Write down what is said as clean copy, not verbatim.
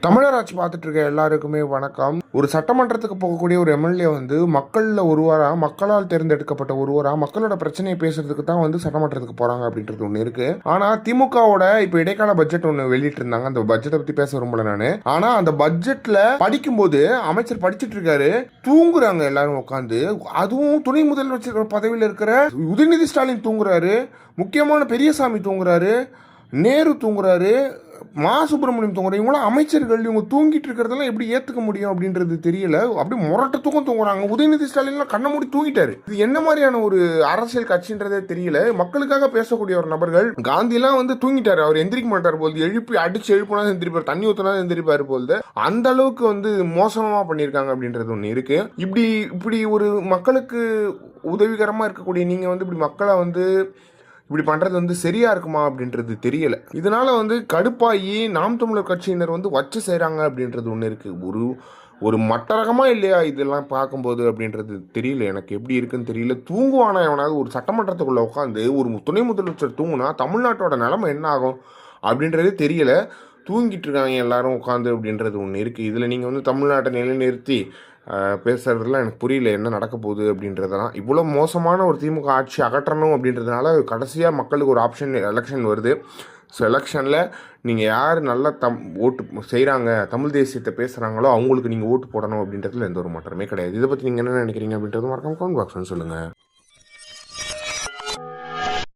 தமிழராட்சி பார்த்துட்டு இருக்க எல்லாருக்குமே வணக்கம். ஒரு சட்டமன்றத்துக்கு போகக்கூடிய ஒரு எம்எல்ஏ வந்து மக்களில் ஒருவரா, மக்களால் தேர்ந்தெடுக்கப்பட்ட ஒருவரா, மக்களோட பிரச்சனையை பேசுறதுக்கு தான் வந்து சட்டமன்றத்துக்கு போறாங்க அப்படின்றது ஒன்று இருக்கு. ஆனா திமுகவோட இப்ப இடைக்கால பட்ஜெட் ஒன்று வெளியிட்டு இருந்தாங்க. அந்த பட்ஜெட்டை பத்தி பேச விரும்பல நானு. ஆனா அந்த பட்ஜெட்ல படிக்கும்போது அமைச்சர் படிச்சுட்டு இருக்காரு, தூங்குறாங்க எல்லாரும் உட்காந்து. அதுவும் துணை முதலமைச்சர் பதவியில் இருக்கிற உதயநிதி ஸ்டாலின் தூங்குறாரு, முக்கியமான பெரியசாமி தூங்குறாரு, நேரு தூங்குறாரு, மா சுப்பிரமணியம் தூங்குறாங்க. இவங்களாம் அமைச்சர்கள், இவங்க தூங்கிட்டு இருக்கிறதெல்லாம் எப்படி ஏற்றுக்க முடியும் அப்படின்றது தெரியல. அப்படி முரட்ட தூக்கம் தூங்குறாங்க. உதயநிதி ஸ்டாலின்லாம் கண்ண மூடி தூங்கிட்டாரு. இது என்ன மாதிரியான ஒரு அரசியல் கட்சின்றதே தெரியல. மக்களுக்காக பேசக்கூடிய ஒரு நபர்கள். காந்திலாம் வந்து தூங்கிட்டாரு, அவர் எந்திரிக்க மாட்டார் போது, எழுப்பி அடிச்சு எழுப்புனா எந்திரிப்பார், தண்ணி ஊற்றினா எந்திரிப்பாரு போது. அந்த அளவுக்கு வந்து மோசமா பண்ணியிருக்காங்க அப்படின்றது ஒன்று இருக்கு. இப்படி ஒரு மக்களுக்கு உதவிகரமாக இருக்கக்கூடிய நீங்கள் வந்து இப்படி மக்களை வந்து இப்படி பண்ணுறது வந்து சரியா இருக்குமா அப்படின்றது தெரியல. இதனால வந்து கடுப்பாகி நாம் தமிழர் கட்சியினர் வந்து வச்சு செய்கிறாங்க அப்படின்றது ஒன்று இருக்குது. ஒரு மட்டரகமாக இல்லையா இதெல்லாம் பார்க்கும்போது அப்படின்றது தெரியல. எனக்கு எப்படி இருக்குன்னு தெரியல. தூங்குவானா எவனாவது ஒரு சட்டமன்றத்துக்குள்ளே உட்காந்து ஒரு துணை முதலமைச்சர் தூங்குனா தமிழ்நாட்டோட நிலைமை என்ன ஆகும் அப்படின்றதே தெரியல. தூங்கிட்டு இருக்காங்க எல்லாரும் உட்காந்து அப்படின்றது ஒன்று இருக்குது. இதில் நீங்கள் வந்து தமிழ்நாட்டை நிலைநிறுத்தி பேசுறதுலாம் எனக்கு புரியல என்ன நடக்க போகுது அப்படின்றதெல்லாம். இவ்வளோ மோசமான ஒரு திமுக ஆட்சி அகற்றணும் அப்படின்றதுனால கடைசியாக மக்களுக்கு ஒரு ஆப்ஷன் எலெக்ஷன் வருது. ஸோ எலெக்ஷனில் நீங்கள் யார் நல்லா ஓட்டு செய்கிறாங்க, தமிழ் தேசியத்தை பேசுகிறாங்களோ அவங்களுக்கு நீங்கள் ஓட்டு போடணும் அப்படின்றதுல எந்த ஒரு மாற்றமே கிடையாது. இதை பற்றி நீங்கள் என்ன நினைக்கிறீங்க அப்படின்றது மறக்காம கமெண்ட் பாக்ஸ்னு சொல்லுங்கள்.